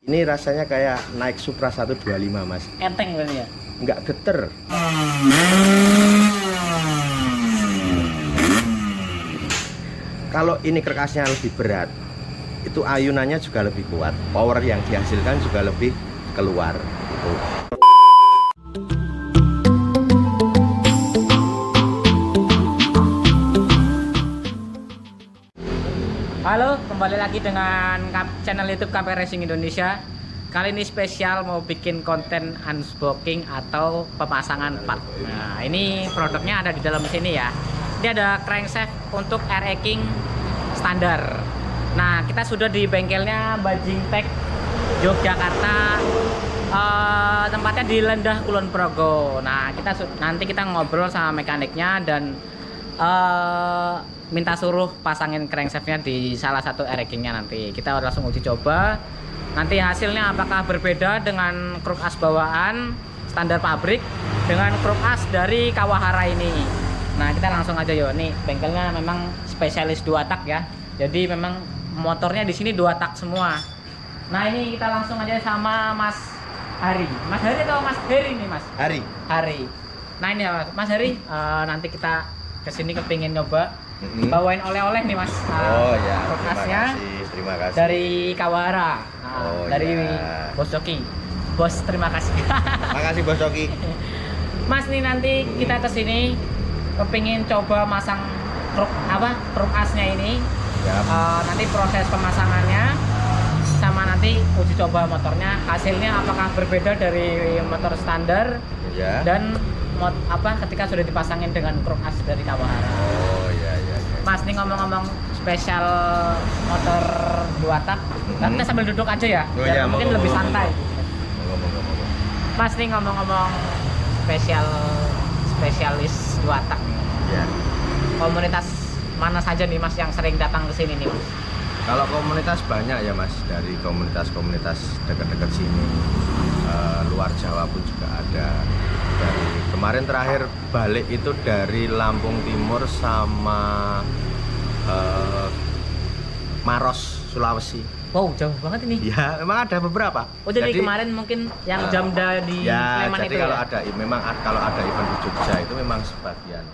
Ini rasanya kayak naik Supra 125, Mas. Enteng kan ya? Nggak geter. Kalau ini kerkasnya lebih berat, itu ayunannya juga lebih kuat. Power yang dihasilkan juga lebih keluar. Gitu. Halo, kembali lagi dengan channel YouTube KP Racing Indonesia. Kali ini spesial mau bikin konten unboxing atau pemasangan part. Nah, ini produknya ada di dalam sini ya. Ini ada crankshaft untuk RE King standar. Nah, kita sudah di bengkelnya Bajing Tech Yogyakarta. Tempatnya di Lendah Kulon Progo. Nah, nanti kita ngobrol sama mekaniknya dan minta suruh pasangin crankshaftnya di salah satu RE King-nya nanti. Kita langsung uji coba. Nanti hasilnya apakah berbeda dengan kruk as bawaan standar pabrik dengan kruk as dari Kawahara ini. Nah, kita langsung aja yuk. Nih, bengkelnya memang spesialis 2 tak ya. Jadi memang motornya di sini 2 tak semua. Nah, ini kita langsung aja sama Mas Hari. Mas Hari atau Mas Heri nih, Mas? Hari. Hari. Nah, ini ya Mas Hari, nanti kita kesini kepingin nyoba bawain oleh-oleh nih Mas. Oh ya, terima kasih. Dari Kawahara. Dari ya. Bos Joki. Bos, terima kasih. Makasih Bos Joki. Mas, nih nanti kita kesini kepingin coba masang kruk asnya ini. Nanti proses pemasangannya sama nanti uji coba motornya, hasilnya apakah berbeda dari motor standar Ya. dan ketika sudah dipasangin dengan kruk as dari Kawahara. Oh iya. Mas, nih ngomong-ngomong spesial motor 2 tak, kita sambil duduk aja ya, Oh, biar iya, mungkin lebih santai. Ngomong. Mas, nih ngomong-ngomong spesialis 2 tak nih. Ya. Komunitas mana saja nih Mas yang sering datang ke sini nih Mas? Kalau komunitas banyak ya Mas, dari komunitas dekat-dekat sini, luar Jawa pun juga ada. Dari kemarin terakhir balik itu dari Lampung Timur sama Maros, Sulawesi. Wow, jauh banget ini. Ya, memang ada beberapa. Oh, jadi kemarin mungkin yang Jamda di ya, Sleman jadi itu kalau ya? kalau ada event di Jogja itu memang sebagian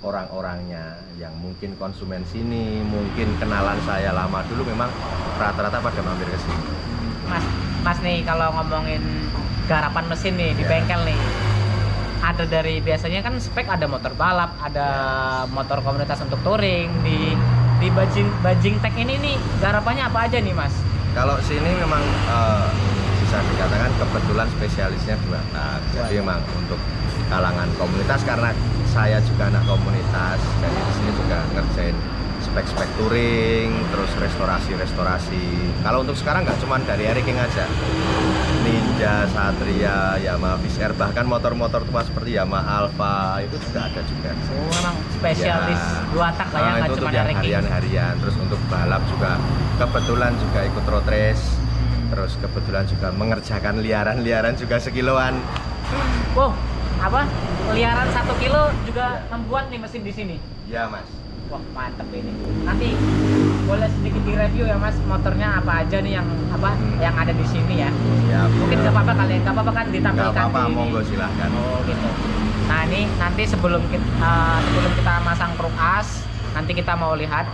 orang-orangnya yang mungkin konsumen sini, mungkin kenalan saya lama dulu, memang rata-rata pada mampir ke sini. Mas nih kalau ngomongin garapan mesin nih di bengkel nih, ada dari biasanya kan spek ada motor balap, ada motor komunitas untuk touring. Di Bajing Tech ini nih garapannya apa aja nih Mas? Kalau sini memang bisa dikatakan kebetulan spesialisnya 2 tak. Jadi memang untuk kalangan komunitas, karena saya juga anak komunitas, jadi di sini juga ngerjain spek-spek touring, terus restorasi. Kalau untuk sekarang nggak cuma dari RE King aja, Ninja, Satria, Yamaha Viz-R, bahkan motor-motor tua seperti Yamaha Alfa itu juga ada juga. Oh, memang spesialis 2 tak lah ya, nggak itu cuma untuk yang RE King. harian-harian. Terus untuk balap juga kebetulan juga ikut road race, terus kebetulan juga mengerjakan liaran juga sekiloan. Wow, liaran 1 kilo juga membuat nih mesin di sini. Ya Mas. Wah, mantep ini. Nanti boleh sedikit direview ya Mas, motornya apa aja nih yang ada di sini ya. Ya, Mungkin nggak apa-apa kalian, nggak apa-apa kan ditampilkan. Nggak apa-apa, di monggo silahkan. Oh gitu. Nah, ini nanti sebelum kita masang kruk as, nanti kita mau lihat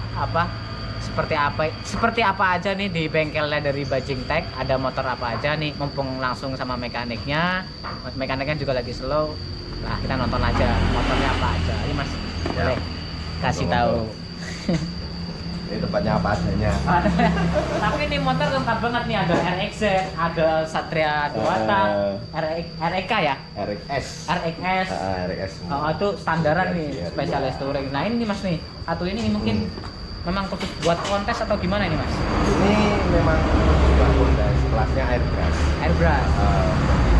seperti apa aja nih di bengkelnya dari Bajing Tech. Ada motor apa aja nih, mumpung langsung sama mekaniknya juga lagi slow. Nah, kita nonton aja motornya apa aja. Ini Mas, boleh kasih tahu. Ini tempatnya apa adanya. Tapi ini motor lengkap banget nih, ada RXZ, ada Satria 2 tak, REK ya? RXS. RXS. RXS. Oh, itu standaran nih, spesialis touring. Nah, ini Mas nih, ini mungkin memang khusus buat kontes atau gimana ini Mas? Ini memang bukan kontes, kelasnya airbrush. Airbrush.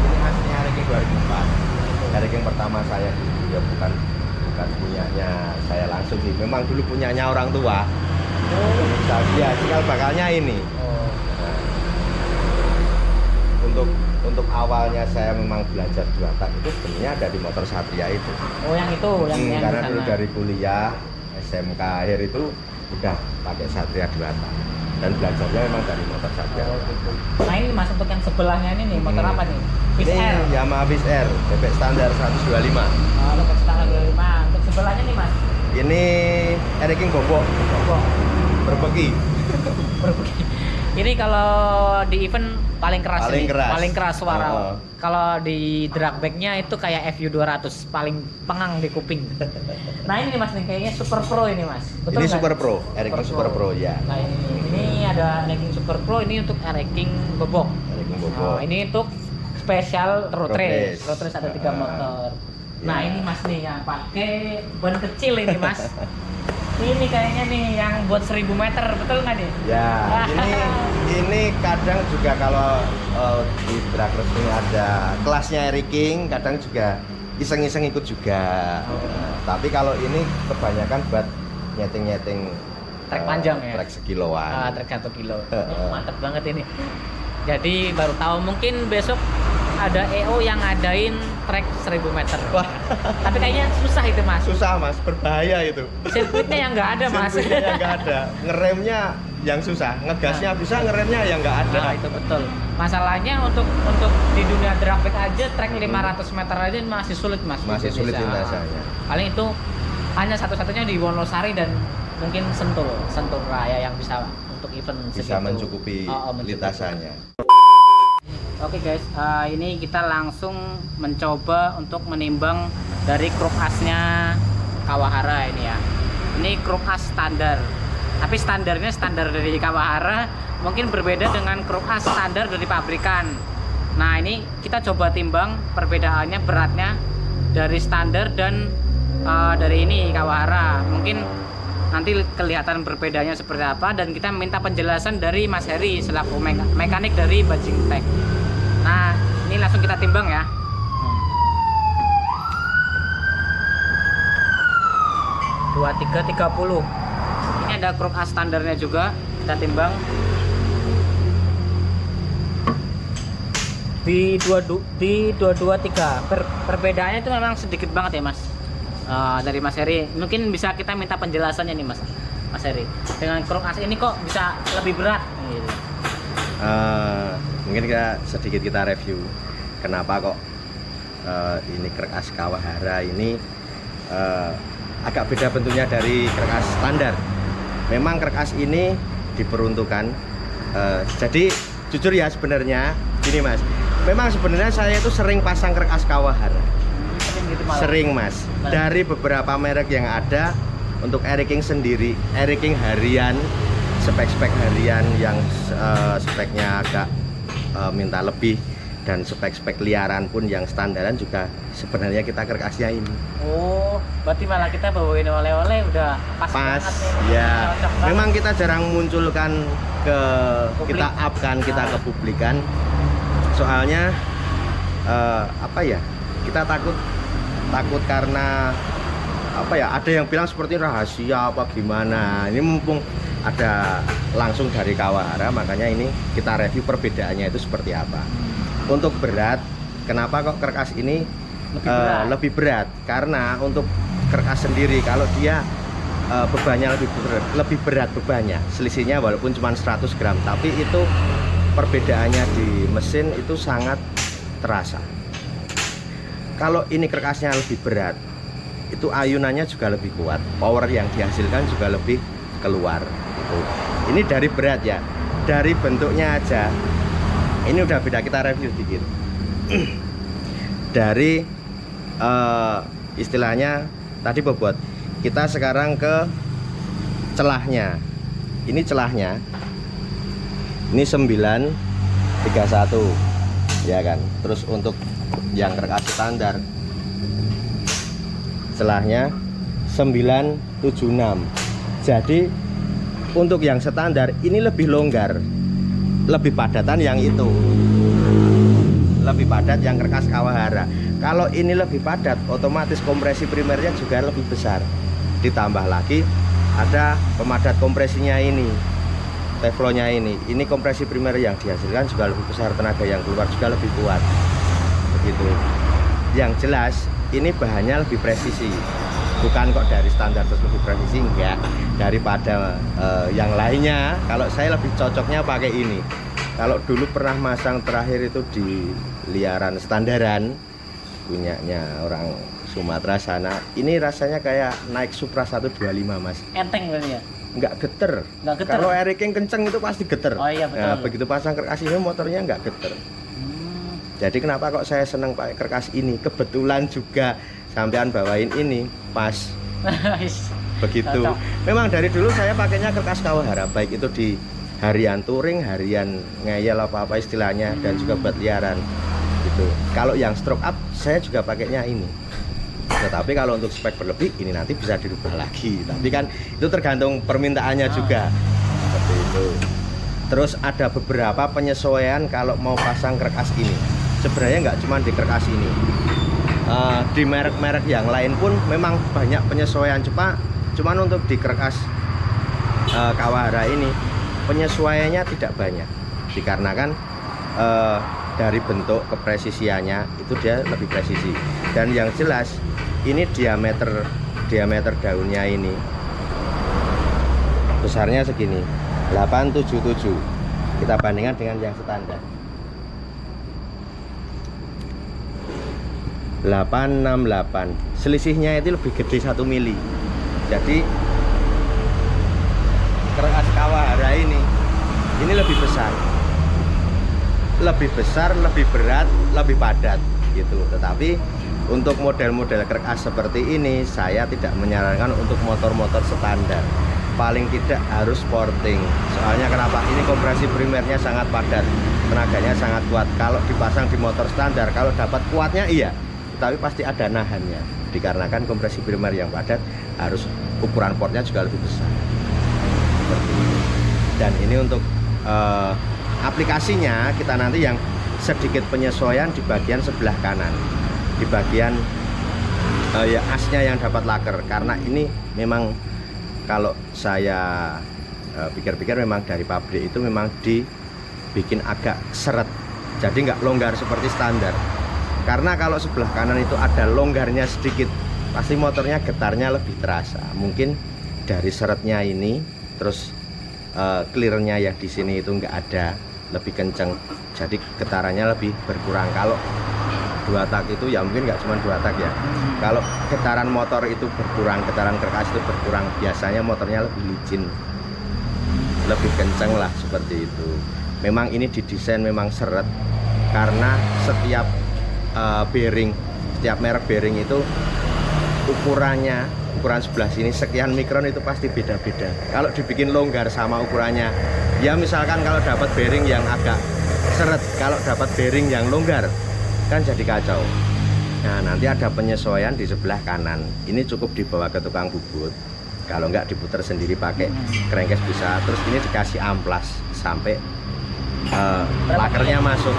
Ini aslinya RE King 2004. RE King pertama saya ya bukan punyanya saya langsung sih, memang dulu punyanya orang tua. Ya, cikal bakalnya ini. Nah, untuk awalnya saya memang belajar 2 tak itu sebenarnya ada di motor Satria itu. Oh, yang itu, yang karena dulu dari kuliah SMK akhir itu udah pakai Satria 2 tak. dan belajarnya memang dari motor saja. Oh, gitu. Nah ini mas untuk yang sebelahnya ini nih motor apa nih? Viz Ini Air. Yamaha Viz Air bebek standar 125. Oh, untuk standar 25. Untuk sebelahnya nih mas? Ini Ereking Bobok Wah, berbeki. berbagi. Ini kalau di event paling keras Paling ini, keras. paling keras suara. Oh. Kalau di drag back-nya itu kayak FU 200, paling pengang di kuping. Nah ini nih mas nih kayaknya Super Pro ini mas. Betul Ini nggak? Super Pro, Ereking Super Pro ya. Nah ini ada Ereking Super Pro, ini untuk Ereking Bobok. Ereking Oh, Bobok. ini untuk spesial road Road race. race. Road race ada 3 motor. Ya. Nah ini mas nih yang pakai ban kecil ini mas. Ini kayaknya nih yang buat 1000 meter, betul nggak nih? Ya, ini kadang juga kalau di drag race ini ada kelasnya Ereking, kadang juga iseng-iseng ikut juga. Nah, tapi kalau ini kebanyakan buat nyeting-nyeting Trek panjang ya? Trek sekiloan. Trek 1 kilo. Mantep banget ini. Jadi baru tahu mungkin besok ada EO yang ngadain trek 1000 meter. Wah, Tapi kayaknya susah itu mas. susah mas, berbahaya itu. Sirkuitnya yang nggak ada mas. Sirkuitnya yang nggak ada, ngeremnya yang susah, ngegasnya bisa, ngeremnya yang nggak ada. Nah, itu betul. Masalahnya untuk di dunia drag back aja trek 500 meter aja masih sulit mas. di Masih sulit Indonesia. rasanya. Paling itu hanya satu-satunya di Wonosari dan mungkin Sentul Raya yang bisa untuk event Bisa segitu. mencukupi mencukupi. lintasannya. Oke guys, ini kita langsung mencoba untuk menimbang dari kruk asnya Kawahara ini ya. Ini kruk as standar. Tapi standarnya standar dari Kawahara mungkin berbeda dengan kruk as standar dari pabrikan. Nah ini kita coba timbang perbedaannya beratnya dari standar dan dari ini Kawahara. Mungkin nanti kelihatan perbedaannya seperti apa dan kita minta penjelasan dari Mas Heri selaku mekanik dari Bajing Tech. Nah ini langsung kita timbang ya. 2330. Ini ada kruk as standarnya juga, kita timbang di 223. Perbedaannya itu memang sedikit banget ya mas. Dari Mas Heri mungkin bisa kita minta penjelasannya nih mas Heri, dengan kruk as ini kok bisa lebih berat gitu. Mungkin sedikit kita review kenapa kok ini kruk as Kawahara ini agak beda bentuknya dari kruk as standar. Memang kruk as ini diperuntukkan jadi jujur ya sebenarnya gini mas, memang sebenarnya saya itu sering pasang kruk as Kawahara. Sering mas, dari beberapa merek yang ada. Untuk Ereking sendiri, Ereking harian, spek-spek harian yang speknya agak minta lebih, dan spek-spek liaran pun yang standaran juga sebenarnya kita kruk asnya ini. Oh, berarti malah kita bawain oleh-oleh udah pas banget nih. Ya. Cocok banget. Memang kita jarang munculkan ke Publik. kita up-kan, kita ke publikan. Soalnya apa ya? Kita takut karena apa ya, ada yang bilang seperti rahasia apa gimana. Ini mumpung ada langsung dari Kawahara, makanya ini kita review perbedaannya itu seperti apa. Untuk berat, kenapa kok kruk as ini lebih berat? Karena untuk kruk as sendiri kalau dia bebannya lebih berat bebannya, selisihnya walaupun cuma 100 gram, tapi itu perbedaannya di mesin itu sangat terasa. Kalau ini kruk asnya lebih berat, itu ayunannya juga lebih kuat, power yang dihasilkan juga lebih keluar gitu. Ini dari berat ya, dari bentuknya aja ini udah beda, kita review sedikit. Dari istilahnya tadi bobot, kita sekarang ke celahnya. Ini celahnya ini 931 ya kan. Terus untuk yang kruk as standar celahnya 976. Jadi untuk yang standar ini lebih longgar, lebih padatan yang itu, lebih padat yang kruk as Kawahara. Kalau ini lebih padat, otomatis kompresi primernya juga lebih besar. Ditambah lagi ada pemadat kompresinya ini, teflonnya ini kompresi primer yang dihasilkan juga lebih besar, tenaga yang keluar juga lebih kuat begitu. Yang jelas ini bahannya lebih presisi, bukan kok dari standar terus lebih presisi, enggak, daripada yang lainnya. Kalau saya lebih cocoknya pakai ini. Kalau dulu pernah masang terakhir itu di liaran standaran punyanya orang Sumatera sana, ini rasanya kayak naik Supra 125 Mas. Enteng kan ya? Nggak geter. Nggak geter. Kalau Eriking kenceng itu pasti geter. Oh iya betul. Nah, begitu pasang kerkas ini motornya nggak geter. Jadi kenapa kok saya seneng pakai kerkas ini? Kebetulan juga sampean bawain ini pas. Begitu. Memang dari dulu saya pakainya kerkas Kawahara, baik itu di harian touring, harian ngeyel apa-apa istilahnya, dan juga buat liaran gitu. Kalau yang stroke up saya juga pakainya ini. Tetapi kalau untuk spek berlebih ini nanti bisa dirubah lagi. Tapi kan itu tergantung permintaannya juga. Seperti itu. Terus ada beberapa penyesuaian kalau mau pasang kerkas ini. Sebenarnya nggak cuma di kerkas ini. Di merek-merek yang lain pun memang banyak penyesuaian. Cuman untuk di kerkas Kawahara ini penyesuaiannya tidak banyak, dikarenakan dari bentuk kepresisiannya itu dia lebih presisi. Dan yang jelas ini diameter daunnya ini besarnya segini, 877. Kita bandingkan dengan yang standar 868. Selisihnya itu lebih gede 1 mili. Jadi kerkas Kawahara ini lebih besar, lebih berat, lebih padat gitu. Tetapi untuk model-model kerkas seperti ini saya tidak menyarankan untuk motor-motor standar. Paling tidak harus sporting. Soalnya kenapa? Ini kompresi primernya sangat padat, tenaganya sangat kuat. Kalau dipasang di motor standar, kalau dapat kuatnya iya, tapi pasti ada nahannya. Dikarenakan kompresi primer yang padat, harus ukuran portnya juga lebih besar. Dan ini untuk aplikasinya kita nanti yang sedikit penyesuaian di bagian sebelah kanan, di bagian ya asnya yang dapat laker. Karena ini memang kalau saya pikir-pikir memang dari pabrik itu memang dibikin agak seret, jadi nggak longgar seperti standar. Karena kalau sebelah kanan itu ada longgarnya sedikit, pasti motornya getarnya lebih terasa. Mungkin dari seretnya ini, terus clearnya yang di sini itu nggak ada, lebih kenceng, jadi getarannya lebih berkurang. Kalau 2 tak itu ya mungkin nggak cuma 2 tak ya. Kalau getaran motor itu berkurang, getaran kerkas itu berkurang, biasanya motornya lebih licin, lebih kenceng lah, seperti itu. Memang ini didesain memang seret, karena setiap bearing, setiap merek bearing itu ukuran sebelah sini sekian mikron itu pasti beda-beda. Kalau dibikin longgar sama ukurannya, ya misalkan kalau dapat bearing yang agak seret, kalau dapat bearing yang longgar, kan jadi kacau. Nah, nanti ada penyesuaian di sebelah kanan. Ini cukup dibawa ke tukang bubut. Kalau nggak diputar sendiri pakai crankcase bisa. Terus ini dikasih amplas sampai lakernya masuk.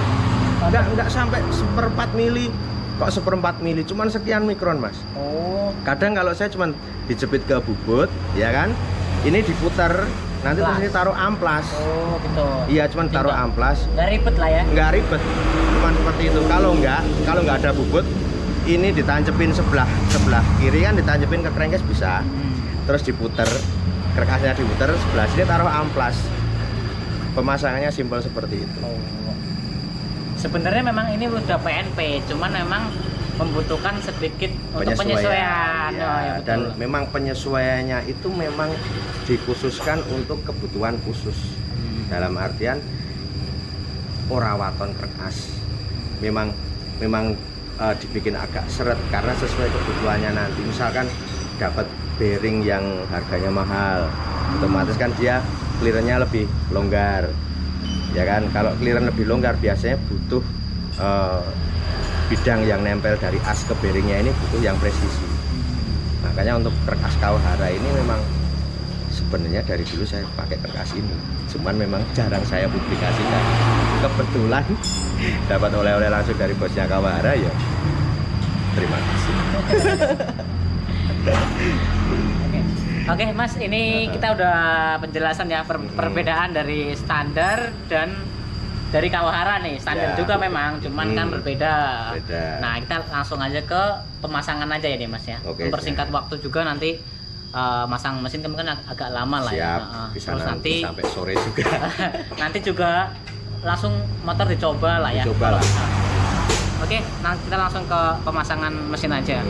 Enggak sampai 1/4 mili. Kok 1/4 mili? Cuman sekian mikron, Mas. Oh. Kadang kalau saya cuman dijepit ke bubut, ya kan? Ini diputar, nanti terus ini taruh amplas. Oh, gitu. Iya, cuman taruh amplas. Nggak ribet lah ya? Nggak ribet, cuman seperti itu. Kalau nggak ada bubut, ini ditancepin sebelah kiri kan, ditancepin ke crankcase bisa. Terus diputer, kerkasnya diputer, sebelah sini taruh amplas. Pemasangannya simpel seperti itu. Oh. Sebenarnya memang ini udah PNP, cuman memang membutuhkan sedikit untuk penyesuaian. Ya, oh, ya, betul. dan memang penyesuaiannya itu memang dikhususkan untuk kebutuhan khusus. Dalam artian ora waton kerkas. Memang dibikin agak seret karena sesuai kebutuhannya nanti. Misalkan dapat bearing yang harganya mahal, otomatis kan dia clearance-nya lebih longgar. Ya kan, kalau clearance lebih longgar biasanya butuh bidang yang nempel dari as ke bearingnya ini butuh yang presisi. Makanya untuk kerkas Kawahara ini memang sebenarnya dari dulu saya pakai kerkas ini, cuman memang jarang saya publikasikan. Kebetulan dapat oleh-oleh langsung dari bosnya Kawahara, ya terima kasih. Oke, Mas, ini kita udah penjelasan ya perbedaan dari standar dan dari Kawahara nih, standar Ya. juga memang, cuman kan berbeda. Beda. Nah, kita langsung aja ke pemasangan aja ya nih Mas ya. Oke, Mempersingkat siap. waktu juga nanti masang mesin kan agak lama lah ya. Siap, Heeh. bisa Terus nanti sampai sore juga. nanti juga langsung motor dicoba lah ya. Dicoba lah. Oke, nah kita langsung ke pemasangan mesin aja.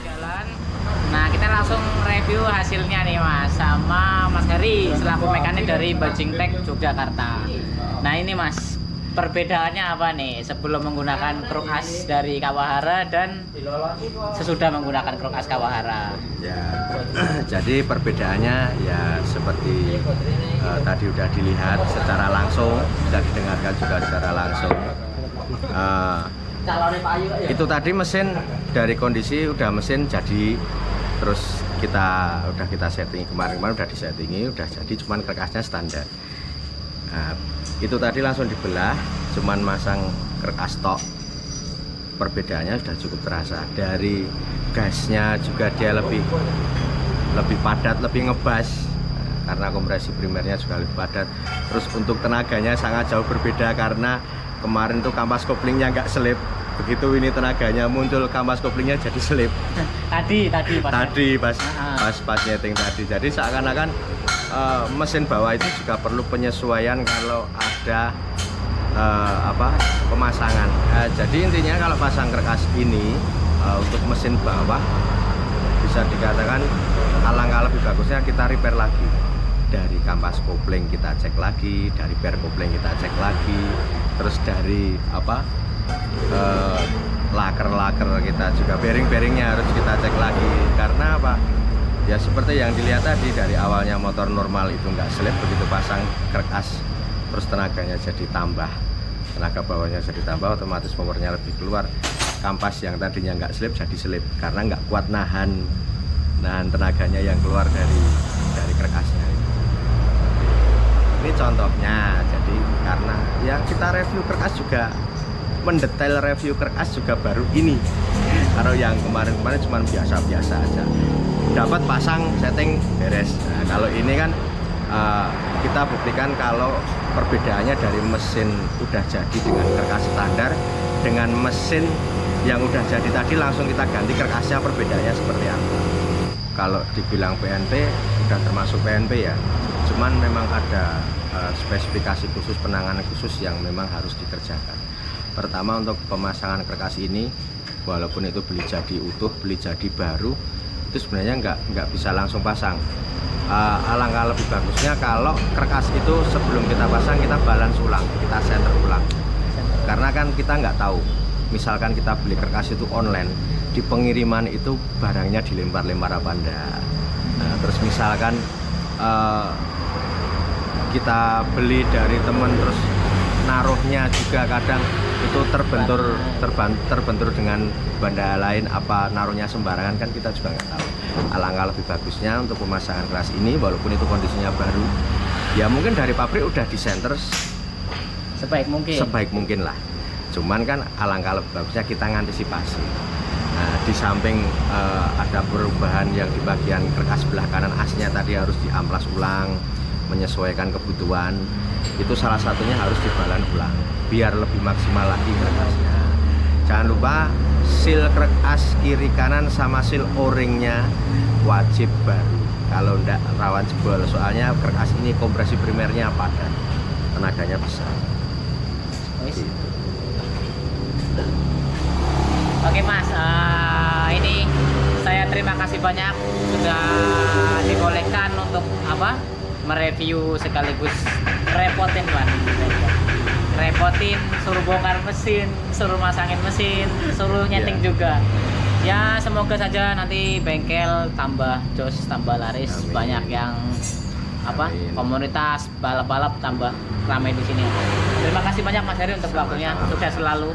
Jalan. Nah, kita langsung review hasilnya nih Mas sama Mas Heri selaku mekanik dari Bajing Tech Yogyakarta. Nah, ini Mas, perbedaannya apa nih sebelum menggunakan kruk as dari Kawahara dan sesudah menggunakan kruk as Kawahara? Ya, jadi perbedaannya ya seperti tadi udah dilihat secara langsung, bisa didengarkan juga secara langsung. Itu tadi mesin dari kondisi udah mesin jadi, terus kita setting kemarin udah disettingi, udah jadi, cuman kerkasnya standar. Nah, itu tadi langsung dibelah, cuman masang kerkas tok. Perbedaannya sudah cukup terasa. Dari gasnya juga dia lebih padat, lebih ngebas, karena kompresi primernya juga lebih padat. Terus untuk tenaganya sangat jauh berbeda, karena kemarin tuh kampas koplingnya nggak selip, begitu ini tenaganya muncul kampas koplingnya jadi selip. Tadi Pas nyeting tadi, jadi seakan-akan mesin bawah itu juga perlu penyesuaian kalau ada pemasangan. Jadi intinya kalau pasang kerkas ini untuk mesin bawah bisa dikatakan alangkah lebih bagusnya kita repair lagi. Dari kampas kopling kita cek lagi, dari per kopling kita cek lagi, terus dari laker kita juga, bearing-bearingnya harus kita cek lagi. Karena apa? Ya seperti yang dilihat tadi, dari awalnya motor normal itu nggak selip, begitu pasang kerkas terus tenaganya jadi tambah, tenaga bawahnya jadi tambah, otomatis powernya lebih keluar. Kampas yang tadinya nggak selip jadi selip karena nggak kuat nahan tenaganya yang keluar dari kerkasnya. Ini contohnya. Jadi karena ya kita review kerkas juga, mendetail review kerkas juga baru ini. Kalau yang kemarin-kemarin cuma biasa-biasa aja, dapat pasang setting beres. Nah, kalau ini kan kita buktikan kalau perbedaannya dari mesin udah jadi dengan kerkas standar dengan mesin yang udah jadi tadi langsung kita ganti kerkasnya, perbedaannya seperti apa. Kalau dibilang PNP udah termasuk PNP ya, cuman memang ada spesifikasi khusus, penanganan khusus yang memang harus dikerjakan. Pertama, untuk pemasangan kerkas ini, walaupun itu beli jadi utuh, beli jadi baru, itu sebenarnya nggak bisa langsung pasang. Alangkah lebih bagusnya kalau kerkas itu sebelum kita pasang kita balance ulang, kita center ulang. Karena kan kita nggak tahu, misalkan kita beli kerkas itu online, di pengiriman itu barangnya dilempar-lempar apa enggak. Nah, terus misalkan kita beli dari temen terus naruhnya juga kadang itu terbentur dengan benda lain, apa naruhnya sembarangan, kan kita juga nggak tahu. Alangkah lebih bagusnya untuk pemasangan keras ini, walaupun itu kondisinya baru, ya mungkin dari pabrik udah di center sebaik mungkin lah. Cuman kan alangkah lebih bagusnya kita ngantisipasi. Nah, di samping ada perubahan yang di bagian kerkas sebelah kanan asnya tadi harus diamplas ulang, menyesuaikan kebutuhan, itu salah satunya harus dibalan ulang biar lebih maksimal lagi kerkasnya. Jangan lupa seal kerkas kiri kanan sama seal o-ringnya wajib baru, kalau enggak rawan jebol, soalnya kerkas ini kompresi primernya padat, tenaganya besar. Wis. Oke Mas, ini saya terima kasih banyak sudah dibolehkan untuk apa? Mereview sekaligus repotin Mas. Repotin, suruh bongkar mesin, suruh masangin mesin, suruh nyeting juga. Ya semoga saja nanti bengkel tambah jos, tambah laris, Amin. banyak yang apa? Amin. Komunitas balap-balap tambah ramai di sini. Terima kasih banyak Mas Heri untuk waktunya. Sama-sama. Sukses selalu.